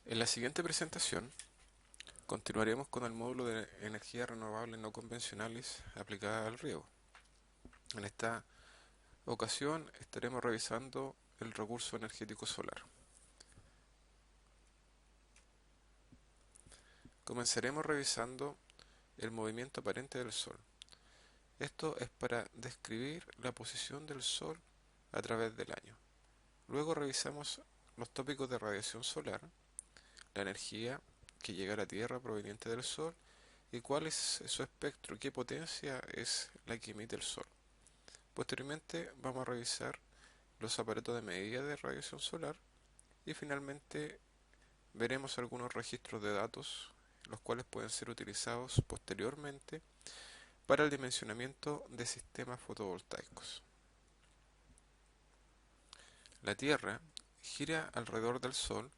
En la siguiente presentación continuaremos con el módulo de energías renovables no convencionales aplicada al riego. En esta ocasión estaremos revisando el recurso energético solar. Comenzaremos revisando el movimiento aparente del Sol. Esto es para describir la posición del Sol a través del año. Luego revisamos los tópicos de radiación solar, la energía que llega a la Tierra proveniente del Sol y cuál es su espectro, qué potencia es la que emite el Sol. Posteriormente vamos a revisar los aparatos de medida de radiación solar y finalmente veremos algunos registros de datos los cuales pueden ser utilizados posteriormente para el dimensionamiento de sistemas fotovoltaicos. La Tierra gira alrededor del Sol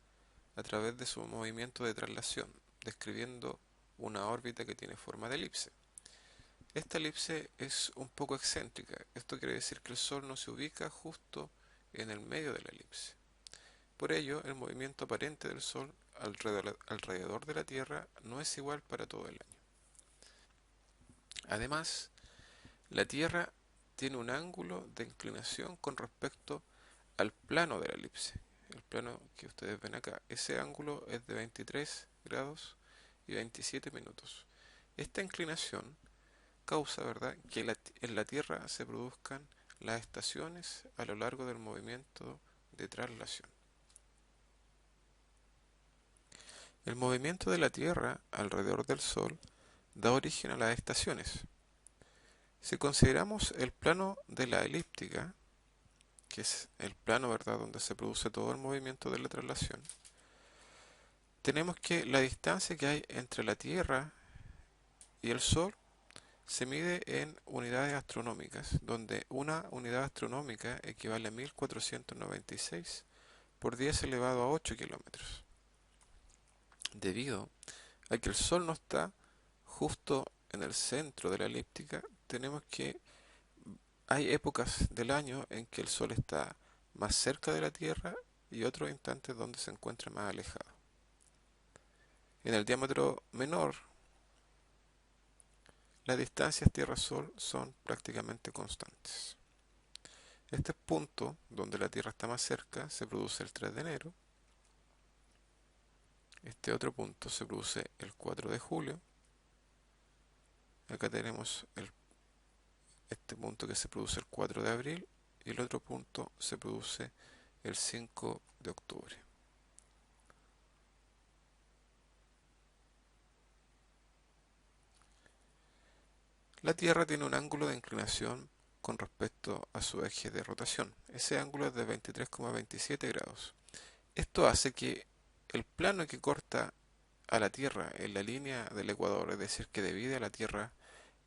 a través de su movimiento de traslación, describiendo una órbita que tiene forma de elipse. Esta elipse es un poco excéntrica. Esto quiere decir que el Sol no se ubica justo en el medio de la elipse. Por ello, el movimiento aparente del Sol alrededor de la Tierra no es igual para todo el año. Además, la Tierra tiene un ángulo de inclinación con respecto al plano de la elipse. El plano que ustedes ven acá, ese ángulo es de 23 grados y 27 minutos. Esta inclinación causa, ¿verdad?, que en la Tierra se produzcan las estaciones a lo largo del movimiento de traslación. El movimiento de la Tierra alrededor del Sol da origen a las estaciones. Si consideramos el plano de la elíptica, que es el plano, ¿verdad?, donde se produce todo el movimiento de la traslación, tenemos que la distancia que hay entre la Tierra y el Sol se mide en unidades astronómicas, donde una unidad astronómica equivale a 1496 por 10 elevado a 8 kilómetros. Debido a que el Sol no está justo en el centro de la elíptica, tenemos que hay épocas del año en que el Sol está más cerca de la Tierra y otros instantes donde se encuentra más alejado. En el diámetro menor, las distancias Tierra-Sol son prácticamente constantes. Este punto, donde la Tierra está más cerca, se produce el 3 de enero. Este otro punto se produce el 4 de julio. Acá tenemos este punto que se produce el 4 de abril y el otro punto se produce el 5 de octubre. La Tierra tiene un ángulo de inclinación con respecto a su eje de rotación. Ese ángulo es de 23,27 grados. Esto hace que el plano que corta a la Tierra en la línea del ecuador, es decir, que divide a la Tierra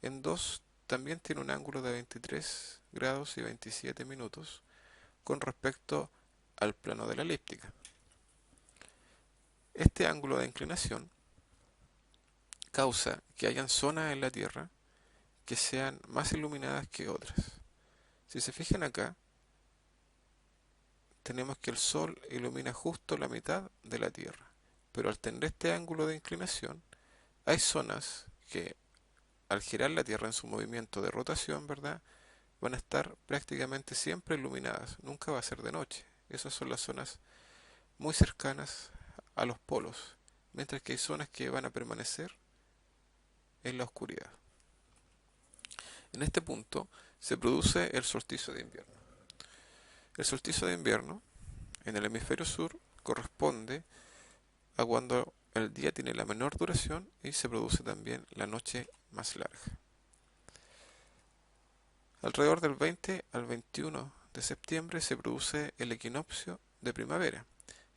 en dos, también tiene un ángulo de 23 grados y 27 minutos con respecto al plano de la elíptica. Este ángulo de inclinación causa que hayan zonas en la Tierra que sean más iluminadas que otras. Si se fijan acá, tenemos que el Sol ilumina justo la mitad de la Tierra, pero al tener este ángulo de inclinación, hay zonas que al girar la Tierra en su movimiento de rotación, ¿verdad?, van a estar prácticamente siempre iluminadas, nunca va a ser de noche. Esas son las zonas muy cercanas a los polos, mientras que hay zonas que van a permanecer en la oscuridad. En este punto se produce el solsticio de invierno. El solsticio de invierno en el hemisferio sur corresponde a cuando el día tiene la menor duración y se produce también la noche más larga. Alrededor del 20 al 21 de septiembre se produce el equinoccio de primavera.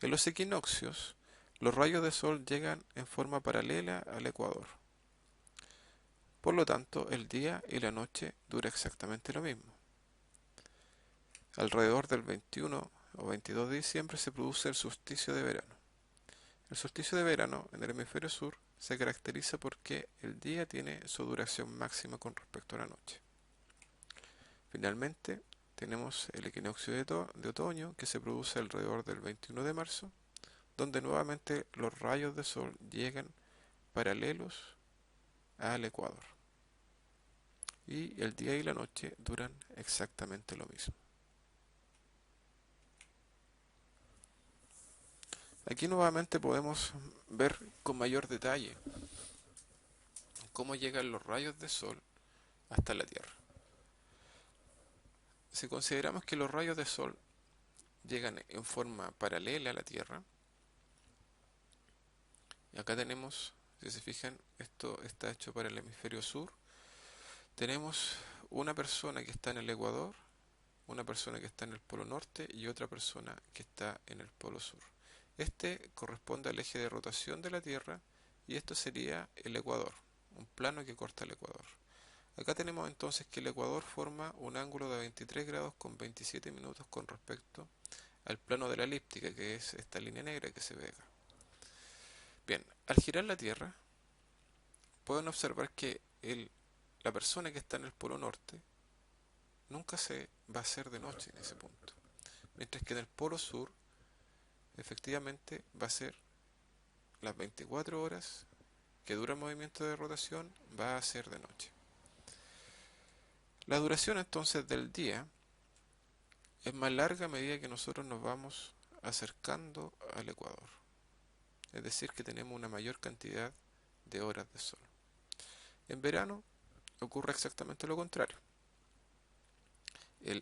En los equinoccios, los rayos de sol llegan en forma paralela al ecuador. Por lo tanto, el día y la noche dura exactamente lo mismo. Alrededor del 21 o 22 de diciembre se produce el solsticio de verano. El solsticio de verano en el hemisferio sur se caracteriza porque el día tiene su duración máxima con respecto a la noche. Finalmente, tenemos el equinoccio de otoño que se produce alrededor del 21 de marzo, donde nuevamente los rayos de sol llegan paralelos al ecuador. Y el día y la noche duran exactamente lo mismo. Aquí nuevamente podemos ver con mayor detalle cómo llegan los rayos de sol hasta la Tierra. Si consideramos que los rayos de sol llegan en forma paralela a la Tierra, y acá tenemos, si se fijan, esto está hecho para el hemisferio sur, tenemos una persona que está en el ecuador, una persona que está en el polo norte y otra persona que está en el polo sur. Este corresponde al eje de rotación de la Tierra y esto sería el ecuador, un plano que corta el ecuador. Acá tenemos entonces que el ecuador forma un ángulo de 23 grados con 27 minutos con respecto al plano de la elíptica, que es esta línea negra que se ve acá. Bien, al girar la Tierra, pueden observar que la persona que está en el polo norte nunca se va a hacer de noche en ese punto, mientras que en el polo sur efectivamente va a ser las 24 horas que dura el movimiento de rotación, va a ser de noche. La duración entonces del día es más larga a medida que nosotros nos vamos acercando al ecuador, es decir, que tenemos una mayor cantidad de horas de sol. En verano ocurre exactamente lo contrario.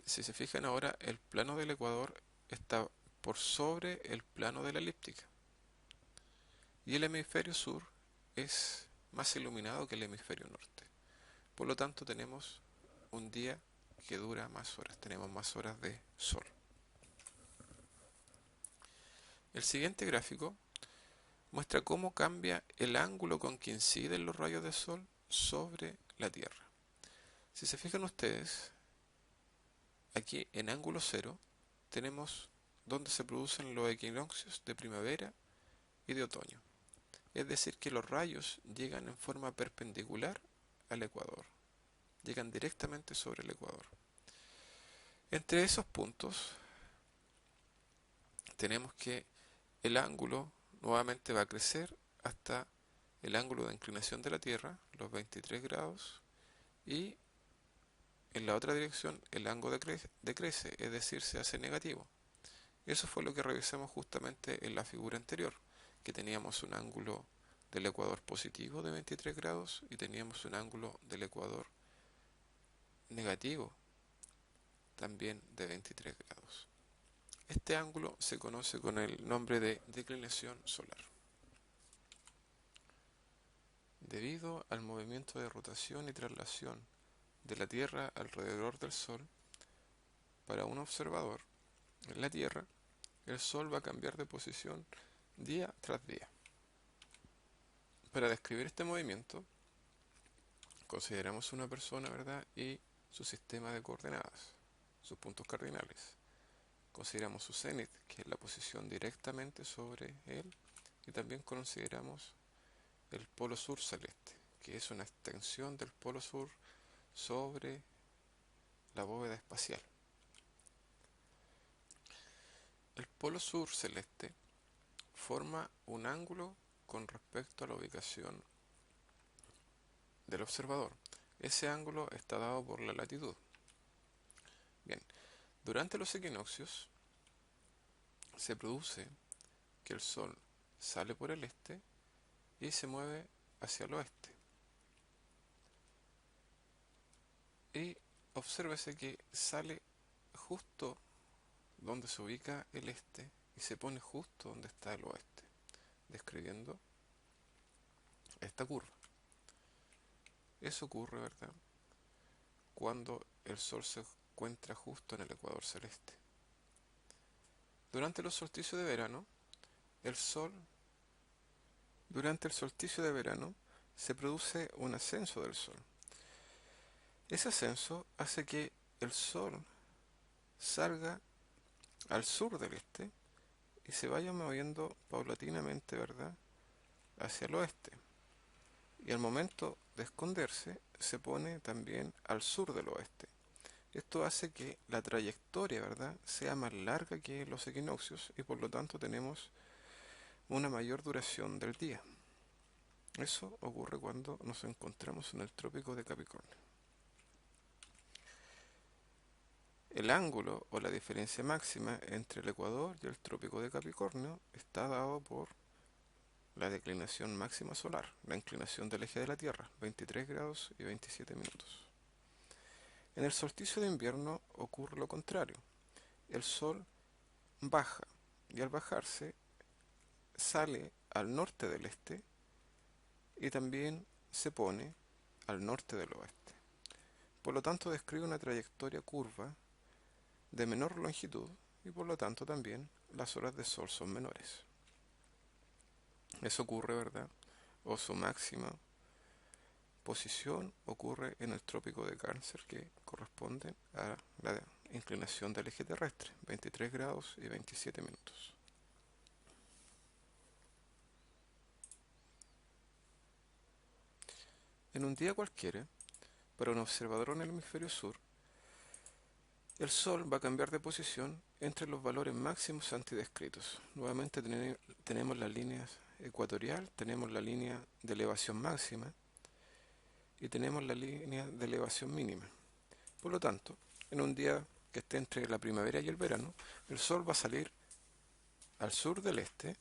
Si se fijan ahora, el plano del ecuador está por sobre el plano de la elíptica y el hemisferio sur es más iluminado que el hemisferio norte. Por lo tanto, tenemos un día que dura más horas, tenemos más horas de sol. El siguiente gráfico muestra cómo cambia el ángulo con que inciden los rayos de sol sobre la Tierra. Si se fijan ustedes, aquí en ángulo cero tenemos donde se producen los equinoccios de primavera y de otoño. Es decir, que los rayos llegan en forma perpendicular al ecuador, llegan directamente sobre el ecuador. Entre esos puntos tenemos que el ángulo nuevamente va a crecer hasta el ángulo de inclinación de la Tierra, los 23 grados, y en la otra dirección el ángulo decrece, es decir, se hace negativo. Eso fue lo que revisamos justamente en la figura anterior, que teníamos un ángulo del ecuador positivo de 23 grados y teníamos un ángulo del ecuador negativo también de 23 grados. Este ángulo se conoce con el nombre de declinación solar. Debido al movimiento de rotación y traslación de la Tierra alrededor del Sol, para un observador en la Tierra, el Sol va a cambiar de posición día tras día. Para describir este movimiento, consideramos una persona, ¿verdad? Y su sistema de coordenadas, sus puntos cardinales. Consideramos su cenit, que es la posición directamente sobre él, y también consideramos el polo sur celeste, que es una extensión del polo sur sobre la bóveda espacial. El polo sur celeste forma un ángulo con respecto a la ubicación del observador. Ese ángulo está dado por la latitud. Bien, durante los equinoccios se produce que el Sol sale por el este y se mueve hacia el oeste. Y obsérvese que sale justo donde se ubica el este y se pone justo donde está el oeste, describiendo esta curva. Eso ocurre, ¿verdad?, cuando el Sol se encuentra justo en el ecuador celeste. Durante los solsticios de verano, el Sol, durante el solsticio de verano, se produce un ascenso del Sol. Ese ascenso hace que el Sol salga al sur del este y se vaya moviendo paulatinamente, ¿verdad?, hacia el oeste. Y al momento de esconderse, se pone también al sur del oeste. Esto hace que la trayectoria, ¿verdad?, sea más larga que los equinoccios y por lo tanto tenemos una mayor duración del día. Eso ocurre cuando nos encontramos en el trópico de Capricornio. El ángulo o la diferencia máxima entre el ecuador y el trópico de Capricornio está dado por la declinación máxima solar, la inclinación del eje de la Tierra, 23 grados y 27 minutos. En el solsticio de invierno ocurre lo contrario. El Sol baja y al bajarse sale al norte del este y también se pone al norte del oeste. Por lo tanto, describe una trayectoria curva de menor longitud y por lo tanto también las horas de sol son menores. Eso ocurre, ¿verdad? O su máxima posición ocurre en el trópico de Cáncer, que corresponde a la inclinación del eje terrestre, 23 grados y 27 minutos. En un día cualquiera, para un observador en el hemisferio sur, el Sol va a cambiar de posición entre los valores máximos antes descritos. Nuevamente tenemos las líneas ecuatorial, tenemos la línea de elevación máxima y tenemos la línea de elevación mínima. Por lo tanto, en un día que esté entre la primavera y el verano, el Sol va a salir al sur del este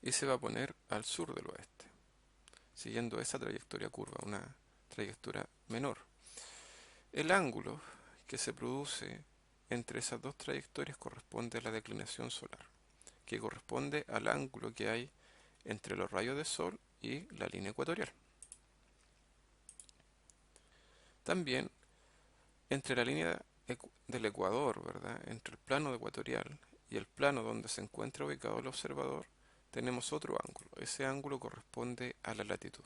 y se va a poner al sur del oeste, siguiendo esa trayectoria curva, una trayectoria menor. El ángulo que se produce entre esas dos trayectorias corresponde a la declinación solar, que corresponde al ángulo que hay entre los rayos de sol y la línea ecuatorial. También entre la línea del ecuador, ¿verdad? Entre el plano ecuatorial y el plano donde se encuentra ubicado el observador, tenemos otro ángulo. Ese ángulo corresponde a la latitud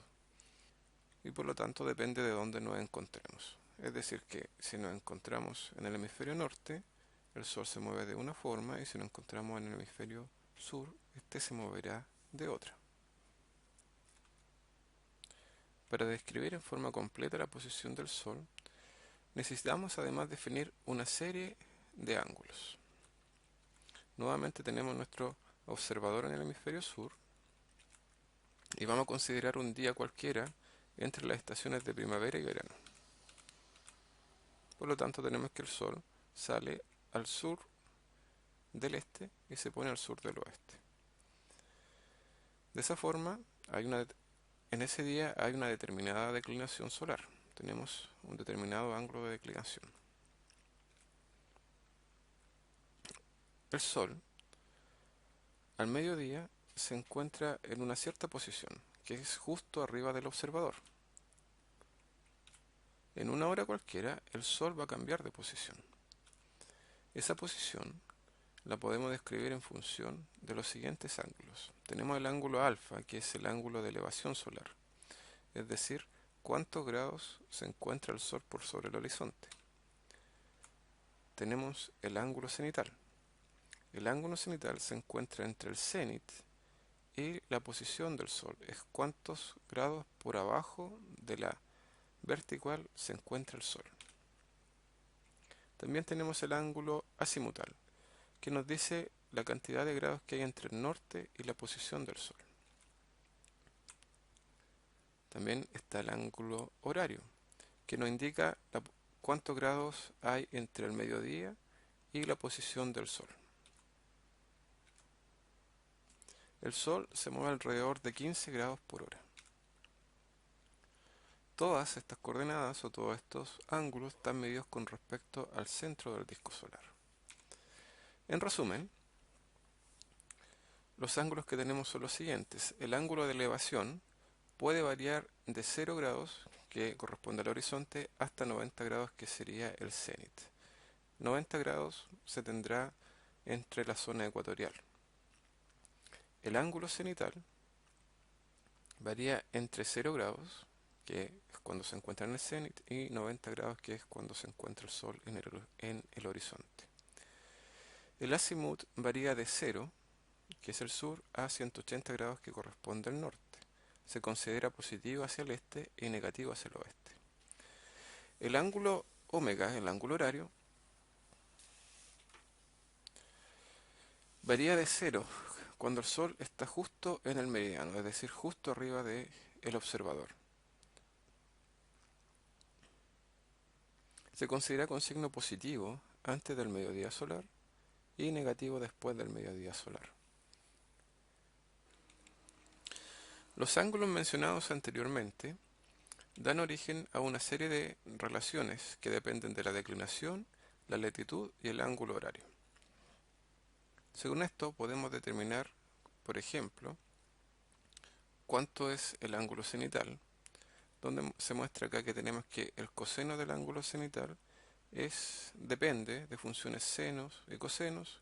y por lo tanto depende de dónde nos encontremos. Es decir, que si nos encontramos en el hemisferio norte, el Sol se mueve de una forma y si nos encontramos en el hemisferio sur, este se moverá de otra. Para describir en forma completa la posición del Sol, necesitamos además definir una serie de ángulos. Nuevamente tenemos nuestro observador en el hemisferio sur y vamos a considerar un día cualquiera entre las estaciones de primavera y verano. Por lo tanto, tenemos que el Sol sale al sur del este y se pone al sur del oeste. De esa forma, en ese día hay una determinada declinación solar. Tenemos un determinado ángulo de declinación. El Sol, al mediodía, se encuentra en una cierta posición, que es justo arriba del observador. En una hora cualquiera, el Sol va a cambiar de posición. Esa posición la podemos describir en función de los siguientes ángulos. Tenemos el ángulo alfa, que es el ángulo de elevación solar, es decir, cuántos grados se encuentra el Sol por sobre el horizonte. Tenemos el ángulo cenital. El ángulo cenital se encuentra entre el cenit y la posición del Sol, es cuántos grados por abajo de la vertical se encuentra el Sol. También tenemos el ángulo azimutal, que nos dice la cantidad de grados que hay entre el norte y la posición del Sol. También está el ángulo horario, que nos indica cuántos grados hay entre el mediodía y la posición del Sol. El Sol se mueve alrededor de 15 grados por hora. Todas estas coordenadas o todos estos ángulos están medidos con respecto al centro del disco solar. En resumen, los ángulos que tenemos son los siguientes. El ángulo de elevación puede variar de 0 grados, que corresponde al horizonte, hasta 90 grados, que sería el cenit. 90 grados se tendrá entre la zona ecuatorial. El ángulo cenital varía entre 0 grados, que es cuando se encuentra en el cenit, y 90 grados, que es cuando se encuentra el Sol en el horizonte. El azimut varía de 0, que es el sur, a 180 grados, que corresponde al norte. Se considera positivo hacia el este y negativo hacia el oeste. El ángulo omega, el ángulo horario, varía de 0, cuando el Sol está justo en el meridiano, es decir, justo arriba del observador. Se considera con signo positivo antes del mediodía solar y negativo después del mediodía solar. Los ángulos mencionados anteriormente dan origen a una serie de relaciones que dependen de la declinación, la latitud y el ángulo horario. Según esto podemos determinar, por ejemplo, cuánto es el ángulo cenital, donde se muestra acá que tenemos que el coseno del ángulo cenital depende de funciones senos y cosenos,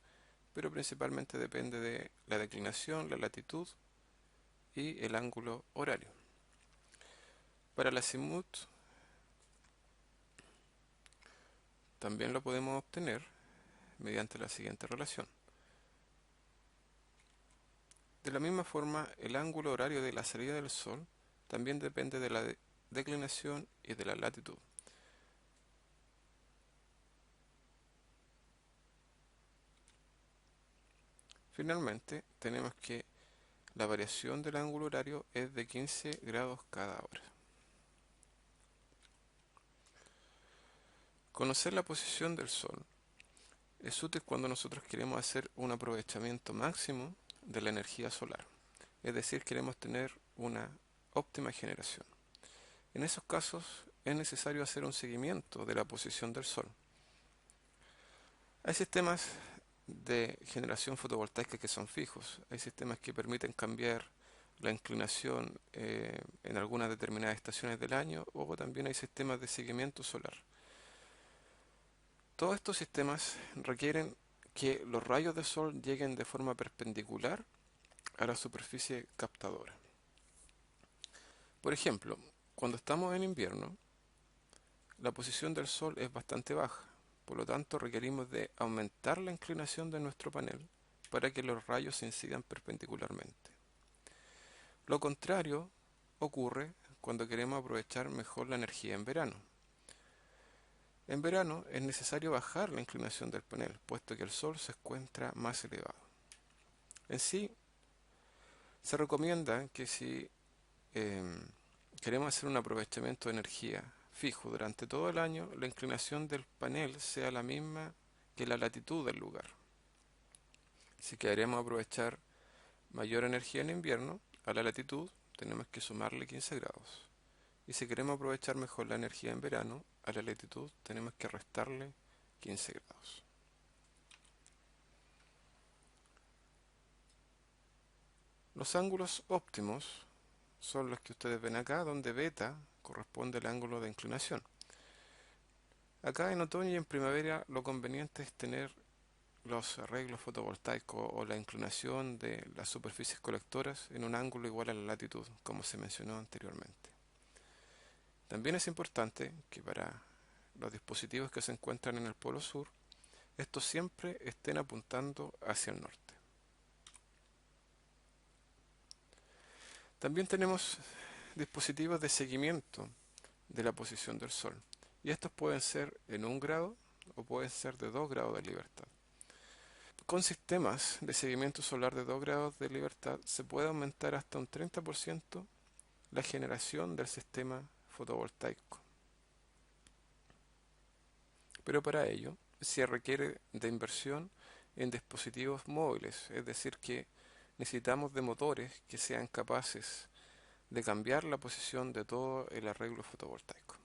pero principalmente depende de la declinación, la latitud y el ángulo horario. Para el azimut también lo podemos obtener mediante la siguiente relación. De la misma forma, el ángulo horario de la salida del Sol también depende de la declinación y de la latitud. Finalmente, tenemos que la variación del ángulo horario es de 15 grados cada hora. Conocer la posición del Sol es útil cuando nosotros queremos hacer un aprovechamiento máximo de la energía solar, es decir, queremos tener una óptima generación. En esos casos es necesario hacer un seguimiento de la posición del Sol. Hay sistemas de generación fotovoltaica que son fijos, hay sistemas que permiten cambiar la inclinación en algunas determinadas estaciones del año, o también hay sistemas de seguimiento solar. Todos estos sistemas requieren que los rayos del sol lleguen de forma perpendicular a la superficie captadora. Por ejemplo, cuando estamos en invierno, la posición del sol es bastante baja, por lo tanto requerimos de aumentar la inclinación de nuestro panel para que los rayos incidan perpendicularmente. Lo contrario ocurre cuando queremos aprovechar mejor la energía en verano. En verano es necesario bajar la inclinación del panel, puesto que el sol se encuentra más elevado. En sí, se recomienda que si queremos hacer un aprovechamiento de energía fijo durante todo el año, la inclinación del panel sea la misma que la latitud del lugar. Si queremos aprovechar mayor energía en invierno, a la latitud tenemos que sumarle 15 grados. Y si queremos aprovechar mejor la energía en verano, a la latitud tenemos que restarle 15 grados. Los ángulos óptimos son los que ustedes ven acá, donde beta corresponde al ángulo de inclinación. Acá en otoño y en primavera lo conveniente es tener los arreglos fotovoltaicos o la inclinación de las superficies colectoras en un ángulo igual a la latitud, como se mencionó anteriormente. También es importante que para los dispositivos que se encuentran en el polo sur, estos siempre estén apuntando hacia el norte. También tenemos dispositivos de seguimiento de la posición del Sol, y estos pueden ser en 1 grado o pueden ser de 2 grados de libertad. Con sistemas de seguimiento solar de 2 grados de libertad se puede aumentar hasta un 30% la generación del sistema fotovoltaico. Pero para ello se requiere de inversión en dispositivos móviles, es decir, que necesitamos de motores que sean capaces de cambiar la posición de todo el arreglo fotovoltaico.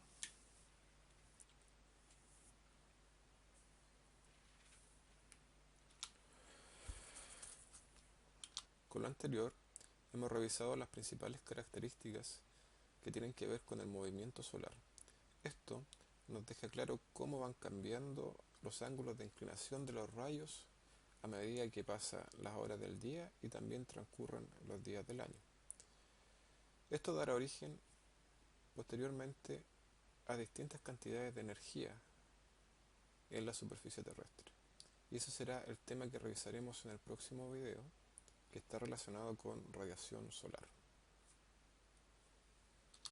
Con lo anterior, hemos revisado las principales características que tienen que ver con el movimiento solar. Esto nos deja claro cómo van cambiando los ángulos de inclinación de los rayos a medida que pasan las horas del día y también transcurren los días del año. Esto dará origen posteriormente a distintas cantidades de energía en la superficie terrestre. Y ese será el tema que revisaremos en el próximo video, que está relacionado con radiación solar.